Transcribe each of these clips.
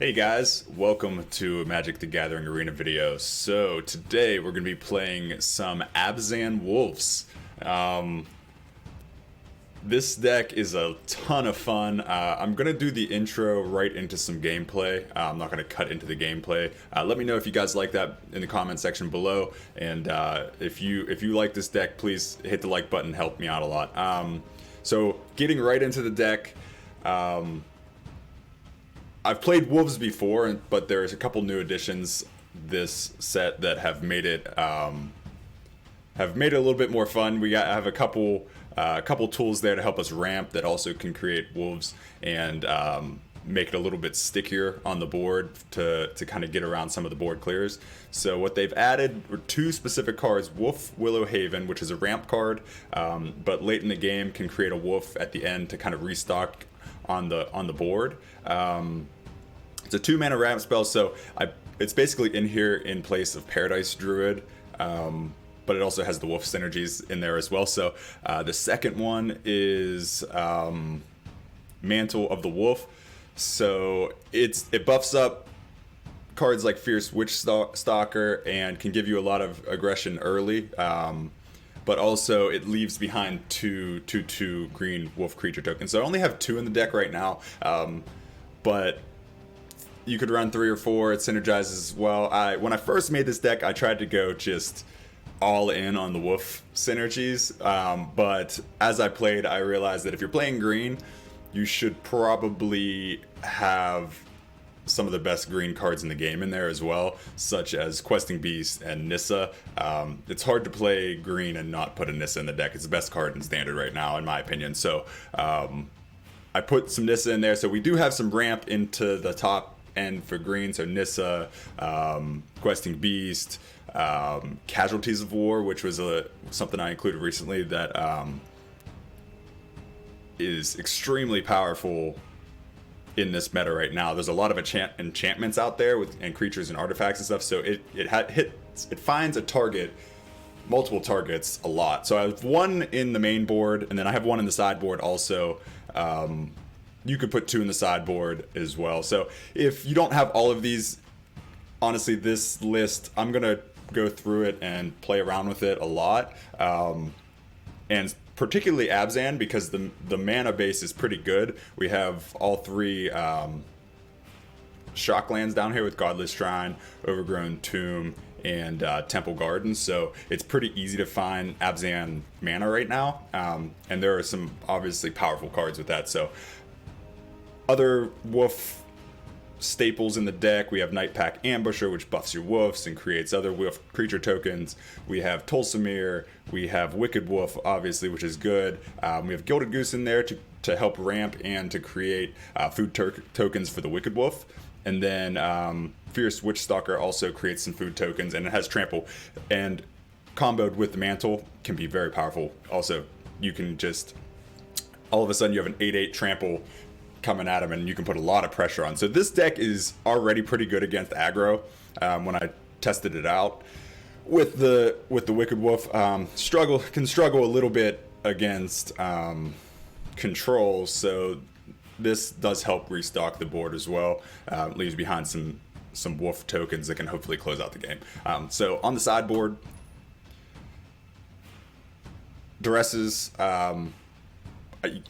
Hey guys, welcome to Magic the Gathering Arena video. So today we're going to be playing some Abzan Wolves. This deck is a ton of fun. I'm going to do the intro right into some gameplay. I'm not going to cut into the gameplay. Let me know if you guys like that in the comment section below. And if you like this deck, please hit the like button, help me out a lot. So getting right into the deck. I've played Wolves before, but there's a couple new additions this set that have made it a little bit more fun. Have a couple tools there to help us ramp that also can create wolves and make it a little bit stickier on the board to kind of get around some of the board clears. So what they've added were two specific cards: Wolf Willow Haven, which is a ramp card, but late in the game can create a wolf at the end to kind of restock on the board. It's a 2-mana ramp spell, so it's basically in here in place of Paradise Druid, but it also has the wolf synergies in there as well. So the second one is Mantle of the Wolf. So it buffs up cards like Fierce Witch Stalker and can give you a lot of aggression early. But also it leaves behind two green wolf creature tokens. So I only have 2 in the deck right now, but you could run 3 or 4. It synergizes as well. When I first made this deck, I tried to go just all in on the wolf synergies, but as I played, I realized that if you're playing green, you should probably have some of the best green cards in the game in there as well, such as Questing Beast and Nissa. It's hard to play green and not put a Nissa in the deck. It's the best card in Standard right now, in my opinion. So I put some Nissa in there. So we do have some ramp into the top end for green. So Nissa, Questing Beast, Casualties of War, which was something I included recently that is extremely powerful in this meta right now. There's a lot of enchantments out there and creatures and artifacts and stuff, so it finds multiple targets a lot. So I have 1 in the main board, and then I have 1 in the sideboard also. You could put 2 in the sideboard as well. So if you don't have all of these, honestly, this list, I'm gonna go through it and play around with it a lot, and particularly Abzan, because the mana base is pretty good. We have all 3 shock lands down here with Godless Shrine, Overgrown Tomb, and Temple Gardens, so it's pretty easy to find Abzan mana right now, and there are some obviously powerful cards with that. So other wolf staples in the deck, we have Nightpack Ambusher, which buffs your wolves and creates other wolf creature tokens. We have Tulsamir, we have Wicked Wolf, obviously, which is good. We have Gilded Goose in there to help ramp and to create food tokens for the Wicked Wolf. And then Fierce Witch Stalker also creates some food tokens, and it has Trample. And comboed with the Mantle can be very powerful. Also, you can just, all of a sudden you have an 8/8 Trample coming at him, and you can put a lot of pressure on. So this deck is already pretty good against aggro. When I tested it out with the Wicked Wolf, can struggle a little bit against control. So this does help restock the board as well. Leaves behind some wolf tokens that can hopefully close out the game. So on the sideboard, Duresses.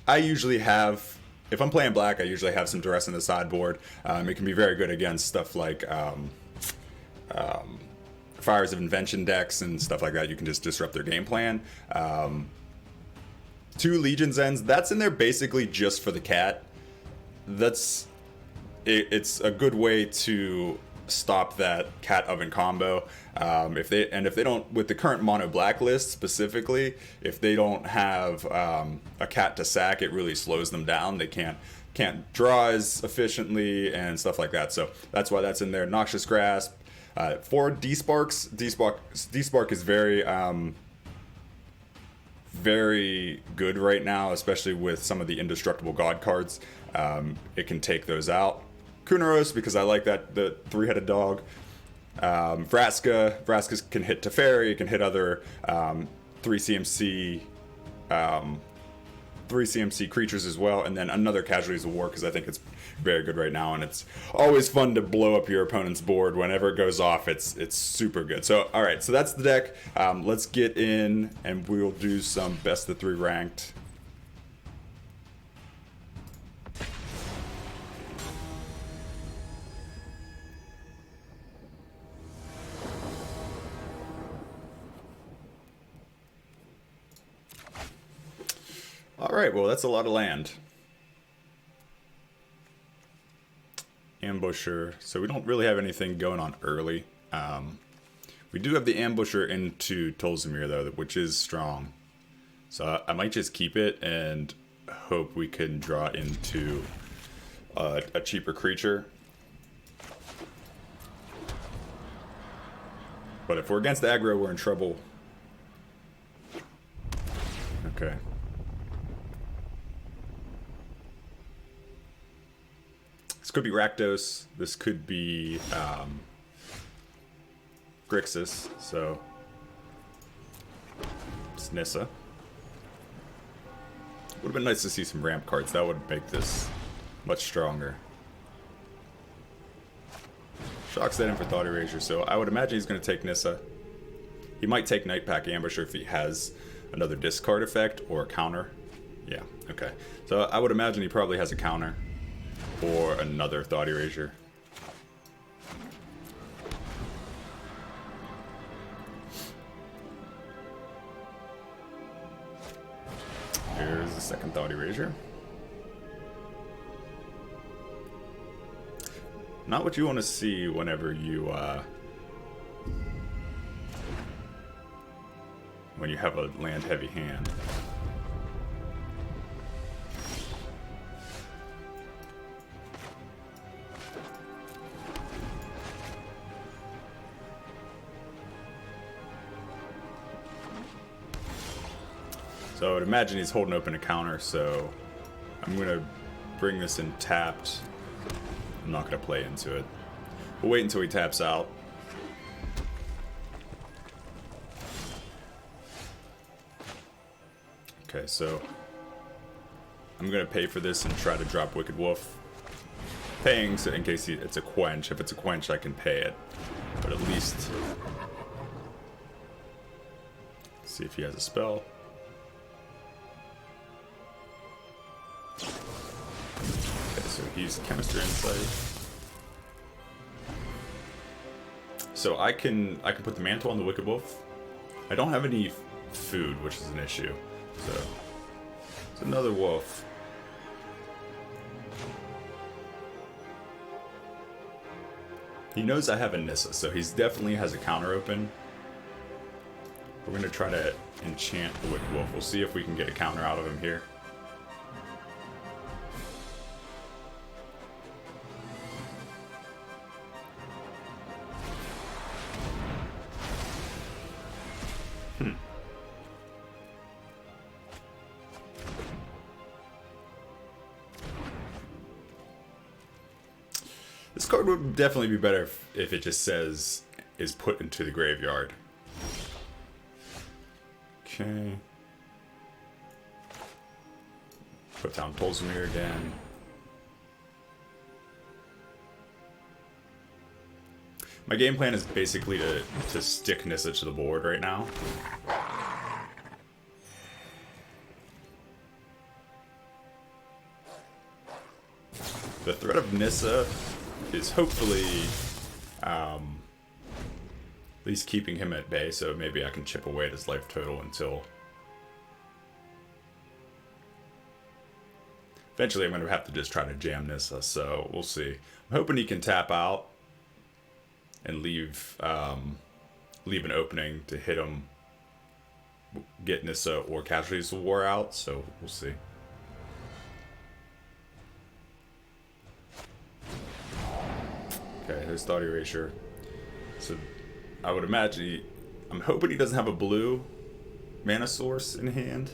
I usually have, if I'm playing black, I usually have some Duress in the sideboard. It can be very good against stuff like Fires of Invention decks and stuff like that. You can just disrupt their game plan. 2 Legion's Ends, that's in there basically just for the cat. It's a good way to stop that cat oven combo. If they don't, with the current mono black list specifically, if they don't have a cat to sack, it really slows them down. They can't draw as efficiently and stuff like that. So that's why that's in there. Noxious Grasp. For D-Sparks, D-Spark is very good right now, especially with some of the Indestructible God cards. It can take those out. Kunaros, because I like that, the 3-headed dog. Vraska can hit Teferi, it can hit other 3 CMC 3 CMC creatures as well, and then another Casualties of War, because I think it's very good right now, and it's always fun to blow up your opponent's board. Whenever it goes off, it's super good. So, alright, so that's the deck. Let's get in, and we'll do some best of 3 ranked. Alright, well, that's a lot of land. Ambusher. So we don't really have anything going on early. We do have the Ambusher into Tolzamir, though, which is strong. So I might just keep it and hope we can draw into a cheaper creature. But if we're against the aggro, we're in trouble. Okay. This could be Rakdos. This could be Grixis. So it's Nissa. Would have been nice to see some ramp cards. That would make this much stronger. Shock's that in for Thought Erasure, so I would imagine he's going to take Nissa. He might take Nightpack Ambusher if he has another discard effect or a counter. Yeah, okay. So I would imagine he probably has a counter or another Thought Erasure. Here's the second Thought Erasure. Not what you want to see whenever you, when you have a land-heavy hand. So I would imagine he's holding open a counter, so I'm going to bring this in tapped. I'm not going to play into it. We'll wait until he taps out. Okay, so I'm going to pay for this and try to drop Wicked Wolf. Paying so in case it's a quench. If it's a quench, I can pay it. But at least see if he has a spell. So he's Chemistry Insight. So I can put the Mantle on the Wicked Wolf. I don't have any food, which is an issue. So it's another wolf. He knows I have a Nissa, so he's definitely has a counter open. We're gonna try to enchant the Wicked Wolf. We'll see if we can get a counter out of him here. This card would definitely be better if it just says is put into the graveyard. Okay. Put down Tolzamir again. My game plan is basically to stick Nissa to the board right now. The threat of Nissa is hopefully at least keeping him at bay, so maybe I can chip away at his life total until eventually I'm going to have to just try to jam Nissa, so we'll see. I'm hoping he can tap out and leave an opening to hit him, get Nissa or Casualties of War out, so we'll see. Okay, there's Thought Erasure. So I would imagine I'm hoping he doesn't have a blue mana source in hand,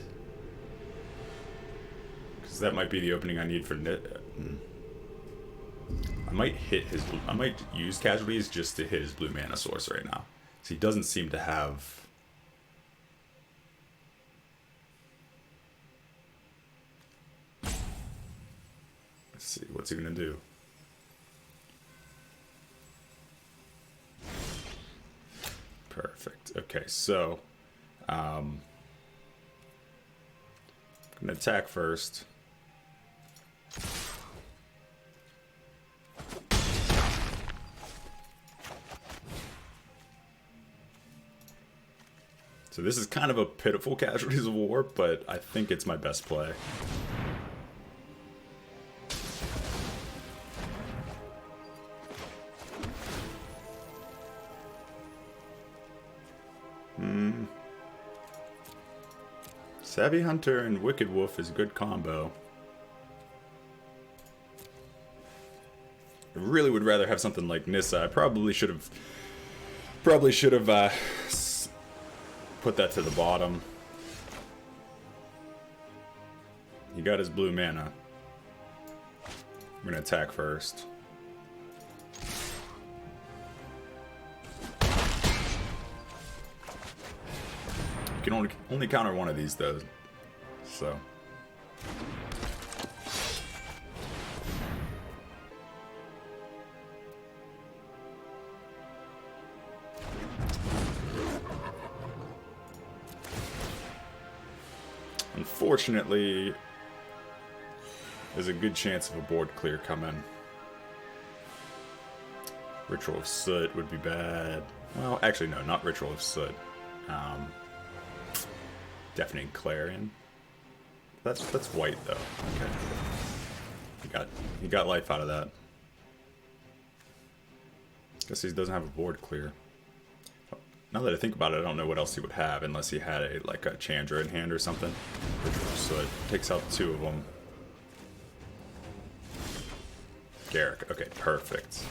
because that might be the opening I need for I might use Casualties just to hit his blue mana source right now. So he doesn't seem to have. Let's see, what's he gonna do? Perfect. Okay, so I'm gonna attack first. So this is kind of a pitiful Casualties of War, but I think it's my best play. Savvy Hunter and Wicked Wolf is a good combo. I really would rather have something like Nissa. I probably should have put that to the bottom. He got his blue mana. I'm gonna attack first. You can only counter one of these though, so. Unfortunately, there's a good chance of a board clear coming. Ritual of Soot would be bad. Well, actually no, not Ritual of Soot. Deafening Clarion. That's white though. Okay. He got life out of that. Guess he doesn't have a board clear. Now that I think about it, I don't know what else he would have unless he had a Chandra in hand or something. So it takes out two of them. Garrick. Okay, perfect.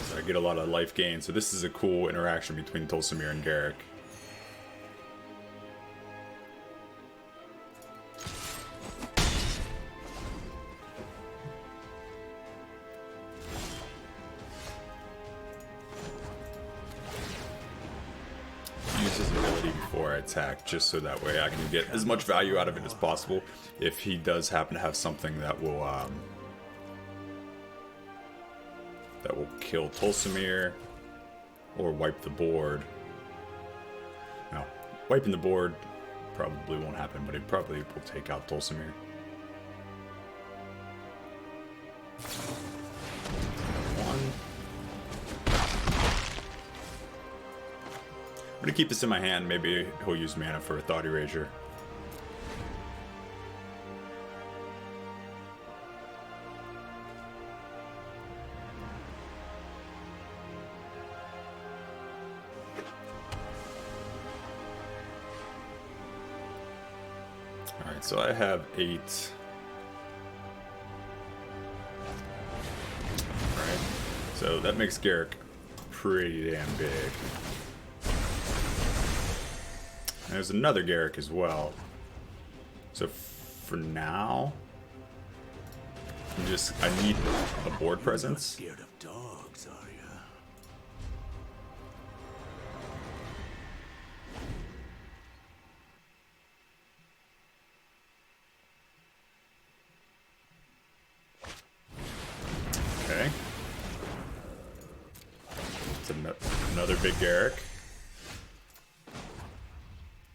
So I get a lot of life gain, so this is a cool interaction between Tolsimir and Garrick. Use his ability before I attack, just so that way I can get as much value out of it as possible. If he does happen to have something that will kill Tolsimir or wipe the board. Now, wiping the board probably won't happen, but it probably will take out Tolsimir. One. I'm gonna keep this in my hand. Maybe he'll use mana for a Thought Erasure. Alright, so I have 8. Alright, so that makes Garrick pretty damn big. And there's another Garrick as well. So for now, I need a board presence. Scared of dogs, are you? Okay. It's another big Garrick.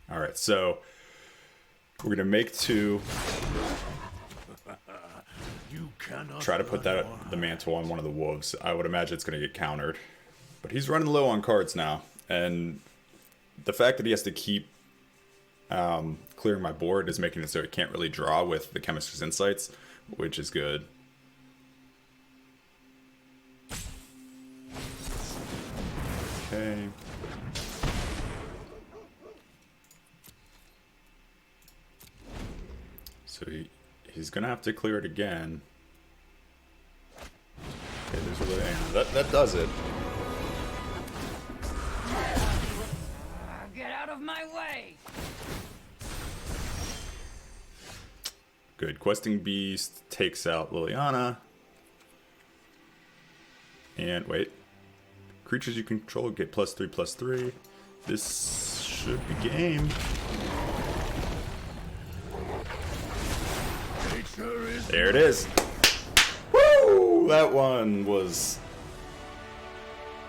Alright, so we're going to make 2. Try to put the mantle on one of the wolves. I would imagine it's going to get countered. But he's running low on cards now. And the fact that he has to keep clearing my board is making it so he can't really draw with the Chemist's Insights, which is good. Okay. So he's gonna have to clear it again. Okay, there's a little that does it. Get out of my way! Good. Questing Beast takes out Liliana. And wait. Creatures you control get +3/+3. This should be game. There it is. Woo! That one was...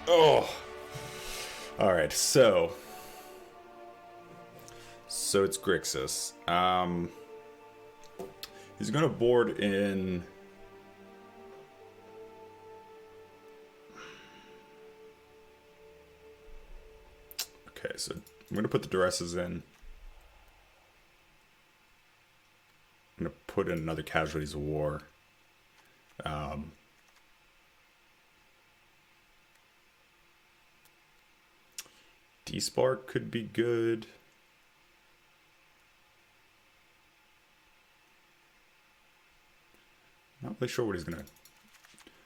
Oh! Alright, so it's Grixis. He's going to board in... Okay, so I'm going to put the Duresses in. I'm going to put in another Casualties of War. D-Spark could be good. Not really sure what he's gonna...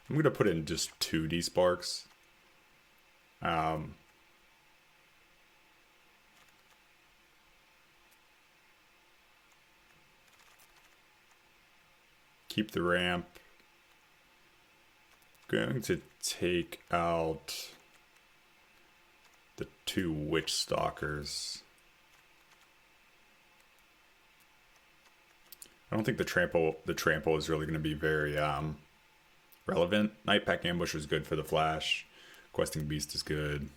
I'm gonna put in just 2 D-Sparks. Keep the ramp. Going to take out the 2 Witch Stalkers. I don't think the trample is really going to be very relevant. Nightpack Ambush is good for the flash. Questing Beast is good.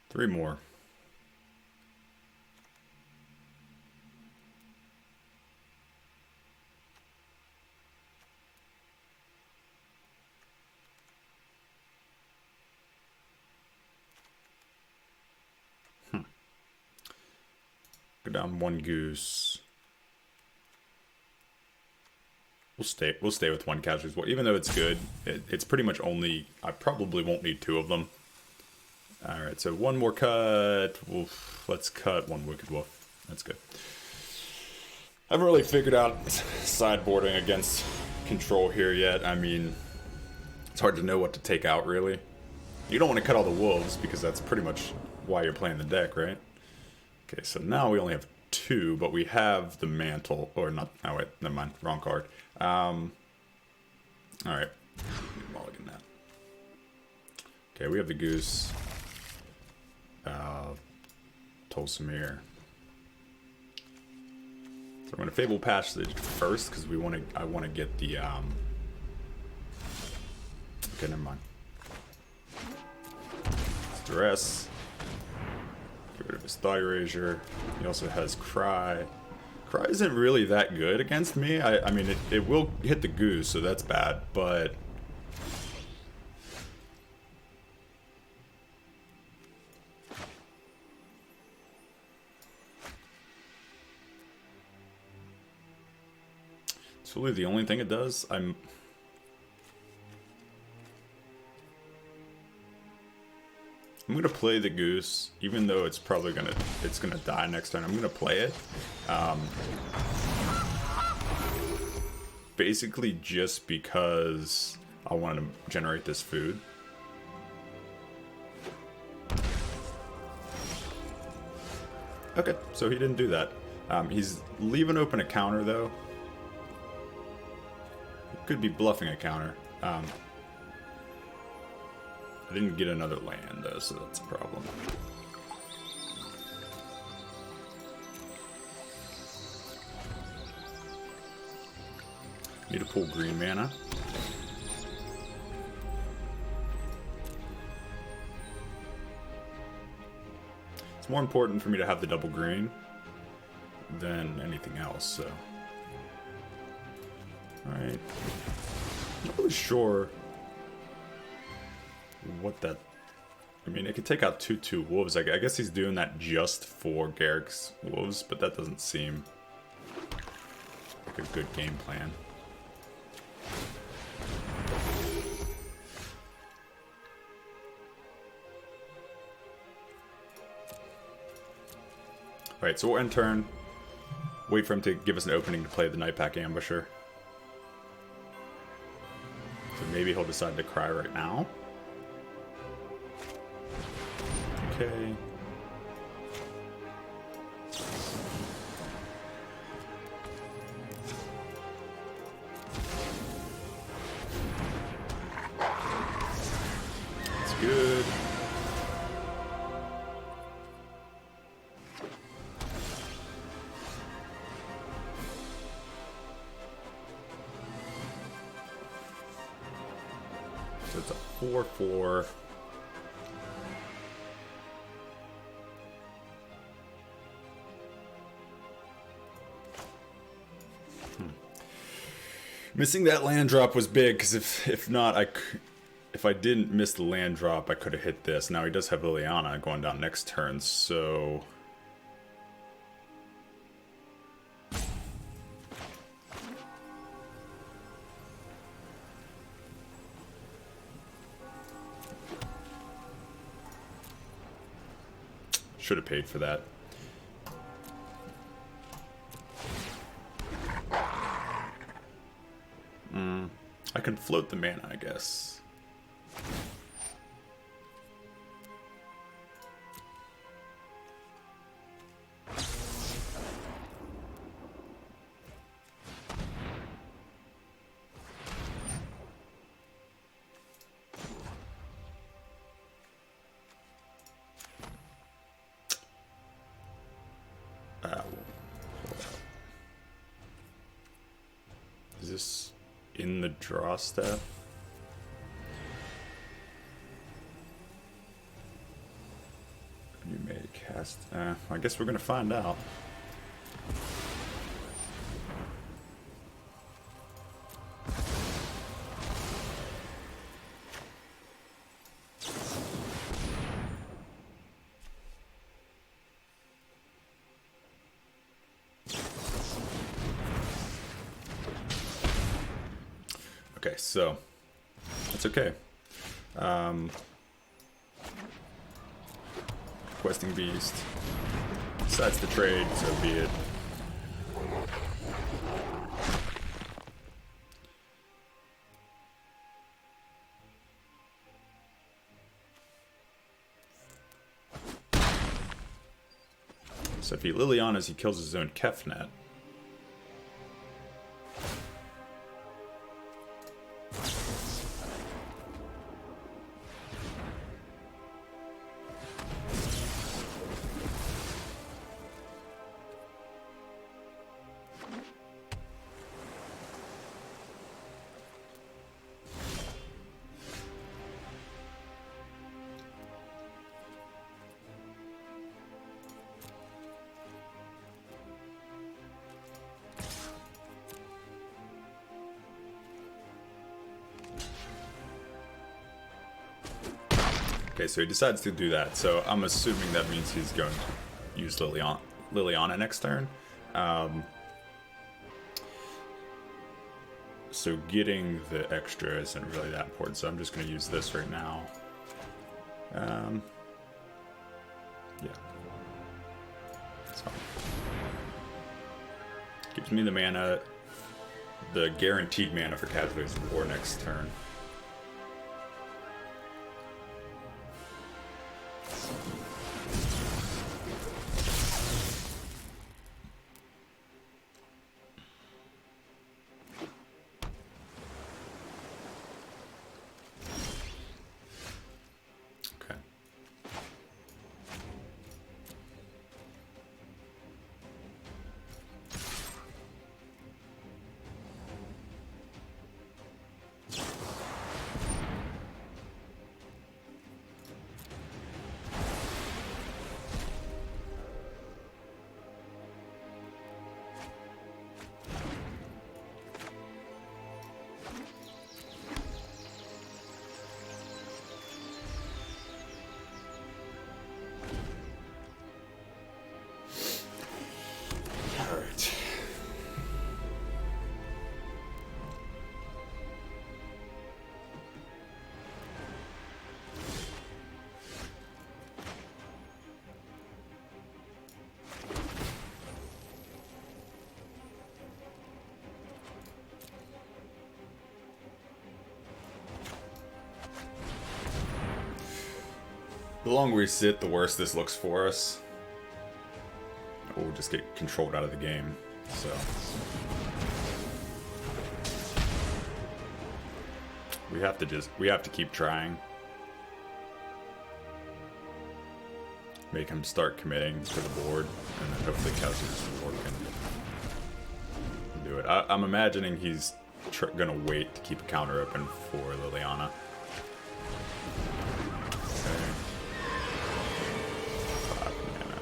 Three more. Go down 1 goose. We'll stay with 1 casualties. Well, even though it's good, it's pretty much only... I probably won't need 2 of them. Alright, so 1 more cut. Let's cut 1 Wicked Wolf. That's good. I haven't really figured out sideboarding against control here yet. I mean, it's hard to know what to take out, really. You don't want to cut all the wolves, because that's pretty much why you're playing the deck, right? Okay, so now we only have 2, but we have the mantle, or not, oh wait, never mind, wrong card. Alright, mulligan that. Okay, we have the goose. Tolsimir. So I'm going to Fable Passage first, because I want to get the, okay, never mind. Stress. Get rid of his Thigh Erasure. He also has Cry. Cry isn't really that good against me. I mean, it will hit the goose, so that's bad, but... It's really the only thing it does. I'm gonna play the goose, even though it's probably gonna die next turn. I'm gonna play it, basically just because I want to generate this food. Okay, so he didn't do that. He's leaving open a counter though. Could be bluffing a counter. I didn't get another land though, so that's a problem. Need to pull green mana. It's more important for me to have the double green than anything else, so. Alright. Not really sure what that... I mean, it could take out 2/2 wolves. I guess he's doing that just for Garrick's wolves, but that doesn't seem like a good game plan. Alright, so we'll end turn. Wait for him to give us an opening to play the Nightpack Ambusher. So maybe he'll decide to cry right now. okay. That's good. So it's a 4/4. Missing that land drop was big, because if not, if I didn't miss the land drop, I could have hit this. Now he does have Liliana going down next turn, so... Should have paid for that. I can float the mana, I guess. Is this in the draw step? You may cast... I guess we're gonna find out. Okay, so that's okay. Questing Beast decides to trade, so be it. So if he Lilianas, he kills his own Kefnet. Okay, so he decides to do that. So I'm assuming that means he's going to use Liliana next turn. So getting the extra isn't really that important. So I'm just going to use this right now. Yeah. That's fine. Gives me the mana, the guaranteed mana for Casualties of War next turn. The longer we sit, the worse this looks for us. Or we'll just get controlled out of the game. So we have to keep trying. Make him start committing to the board, and then hopefully Kelsey's board can do it. I'm imagining he's gonna wait to keep a counter open for Liliana. Okay. 5 mana.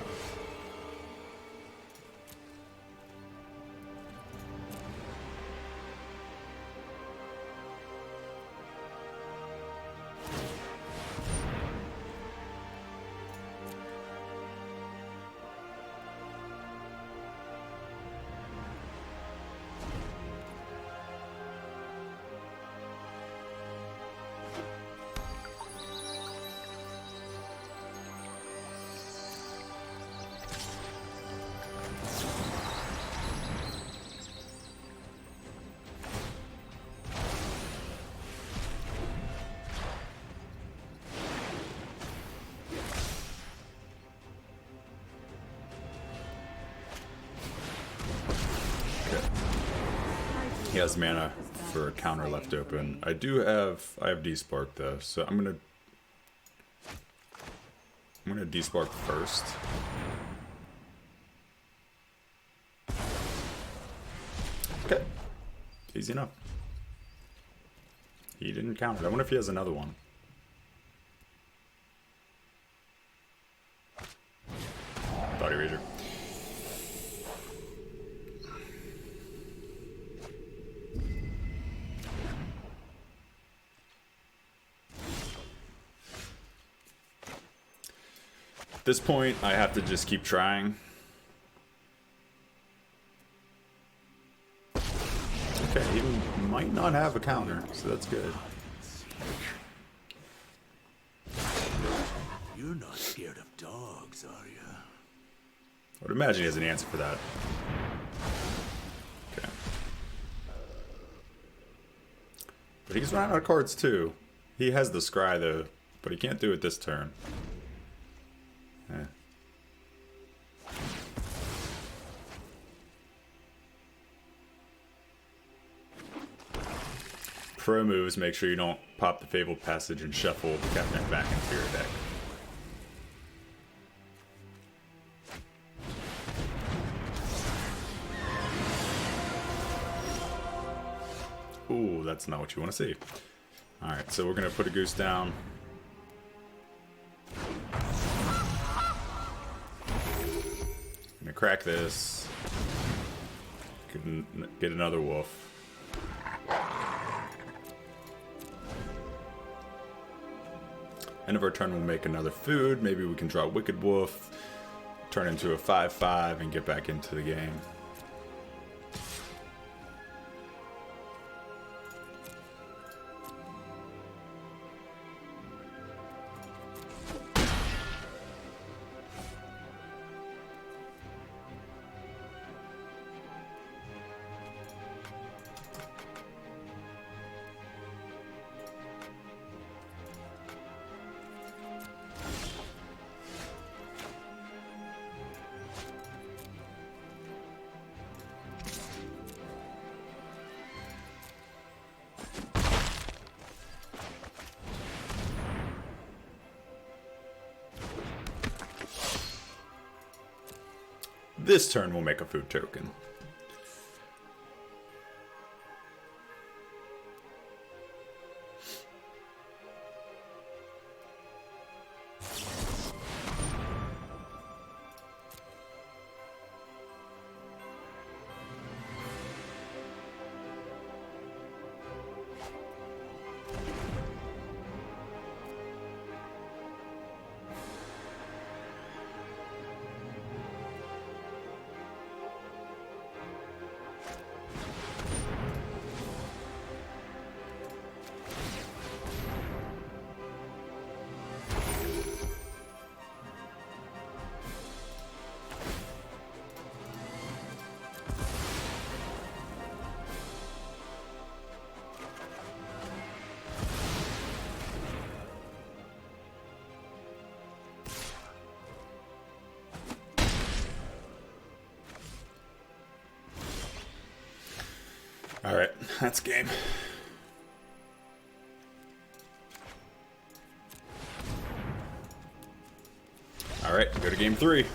He has mana for a counter left open. I have D-Spark though, so I'm gonna D-Spark first. Okay. Easy enough. He didn't count it. I wonder if he has another one. Body Rager. At this point, I have to just keep trying. Okay, he might not have a counter, so that's good. You're not scared of dogs, are you? I would imagine he has an answer for that. Okay. But he's running out of cards too. He has the scry though, but he can't do it this turn. Pro moves, make sure you don't pop the Fabled Passage and shuffle the Cabinet back into your deck. Ooh, that's not what you want to see. Alright, so we're going to put a Goose down. Gonna crack this. Get another wolf. End of our turn, we'll make another food. Maybe we can draw Wicked Wolf, turn into a 5/5, and get back into the game. This turn we'll make a food token. All right, that's game. All right, go to game 3.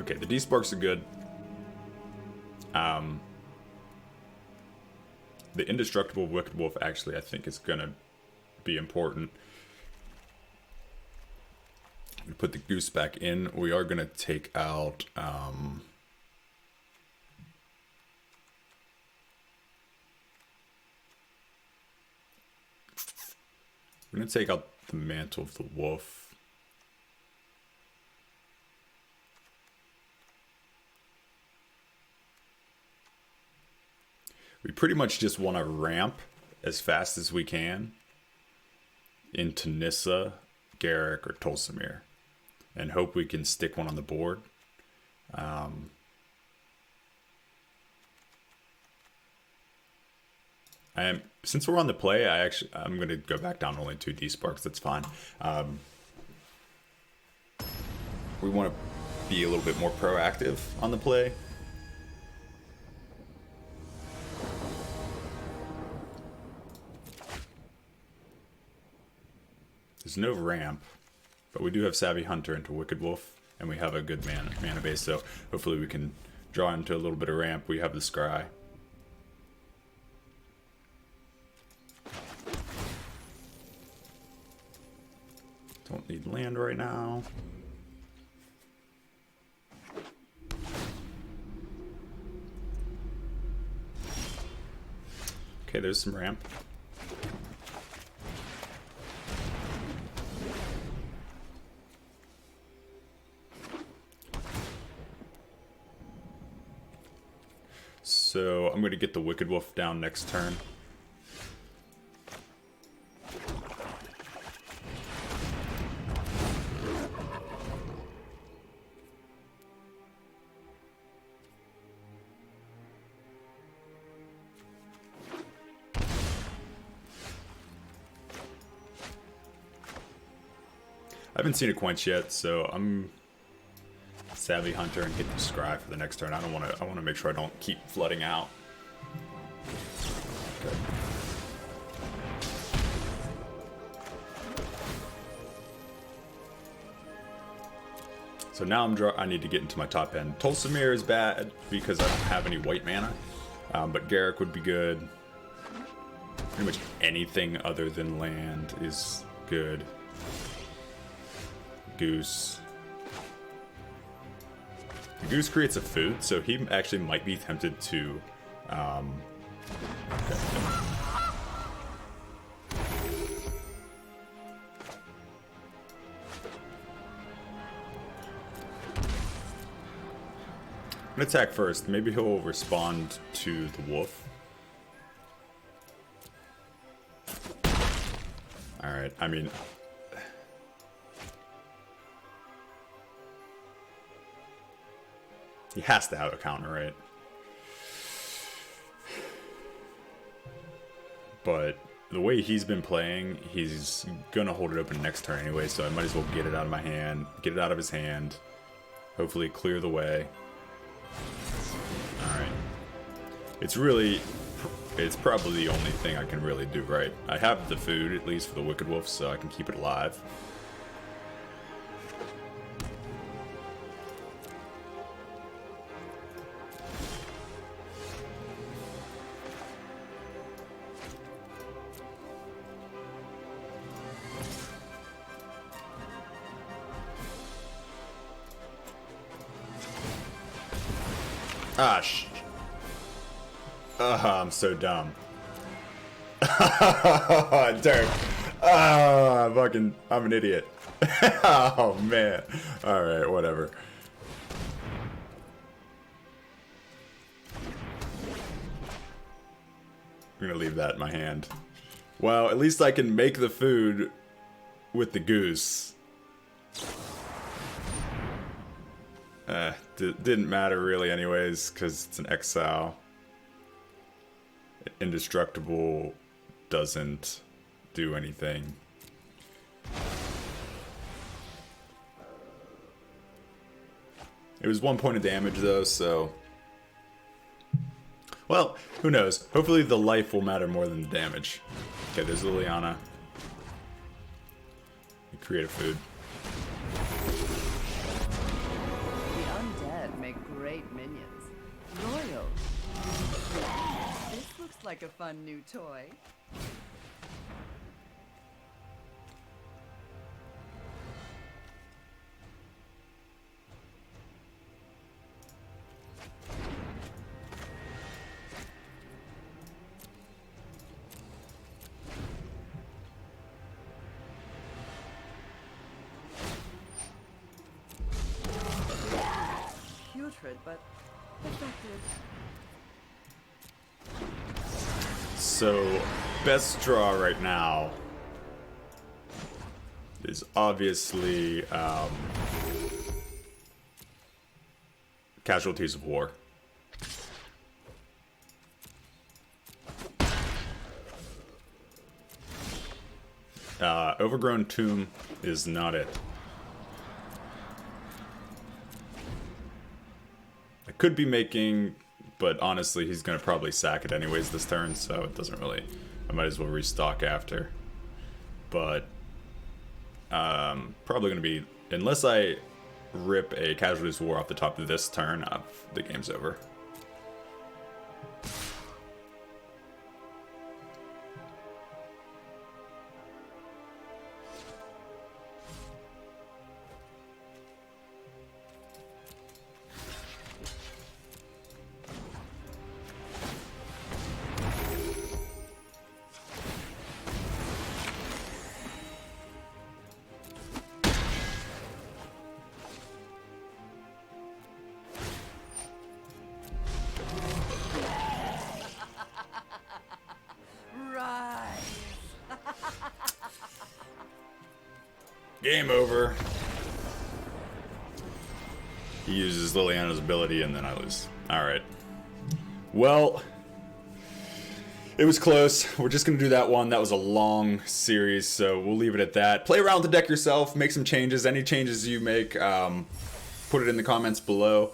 Okay, the D-Sparks are good. The Indestructible Wicked Wolf actually I think is going to be important. Put the Goose back in. We are going to take out... we're going to take out the Mantle of the Wolf. We pretty much just want to ramp as fast as we can into Nissa, Garruk, or Tolsimir, and hope we can stick one on the board. Since we're on the play, I'm going to go back down to only 2 D-Sparks. That's fine. We want to be a little bit more proactive on the play. There's no ramp, but we do have Savvy Hunter into Wicked Wolf, and we have a good mana base, so hopefully we can draw into a little bit of ramp. We have the Scry. Don't need land right now. Okay, there's some ramp. So I'm going to get the Wicked Wolf down next turn. I haven't seen a quench yet, so I'm Savvy Hunter and get the Scry for the next turn. I want to make sure I don't keep flooding out. Okay. So now I need to get into my top end. Tolsimir is bad because I don't have any white mana, but Garruk would be good. Pretty much anything other than land is good. Goose. The Goose creates a food, so he actually might be tempted to I'm gonna attack first. Maybe he'll respond to the wolf. Alright, I mean... he has to have a counter, right? But the way he's been playing, he's gonna hold it open next turn anyway, so I might as well get it out of my hand, get it out of his hand, hopefully clear the way. Alright. It's probably the only thing I can really do right. I have the food, at least for the Wicked Wolf, so I can keep it alive. I'm so dumb. Dirk. I'm an idiot. Oh, man. Alright, whatever. I'm gonna leave that in my hand. Well, at least I can make the food with the goose. Didn't matter really anyways, because it's an exile. Indestructible doesn't do anything. It was 1 point of damage though, so... Well, who knows? Hopefully the life will matter more than the damage. Okay, there's Liliana. Create a food. The undead make great minions. Loyal. This looks like a fun new toy. Putrid, but effective. So, best draw right now is obviously Casualties of War. Overgrown Tomb is not it. I could be making, but honestly, he's going to probably sack it anyways this turn, so it doesn't really... I might as well restock after. But, probably going to be... Unless I rip a Casualties of War off the top of this turn, the game's over. Game over. He uses Liliana's ability and then I lose. Alright. Well, it was close. We're just going to do that one. That was a long series, so we'll leave it at that. Play around with the deck yourself. Make some changes. Any changes you make, put it in the comments below.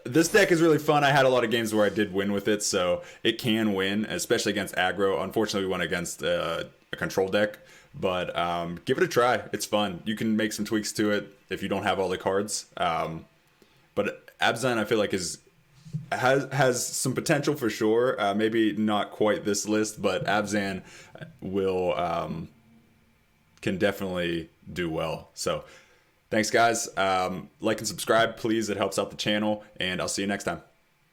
This deck is really fun. I had a lot of games where I did win with it, so it can win, especially against aggro. Unfortunately, we went against a control deck. But give it a try. It's fun. You can make some tweaks to it if you don't have all the cards. But Abzan, I feel like has some potential for sure. Maybe not quite this list, but Abzan will can definitely do well. So thanks, guys. Like and subscribe, please. It helps out the channel, and I'll see you next time.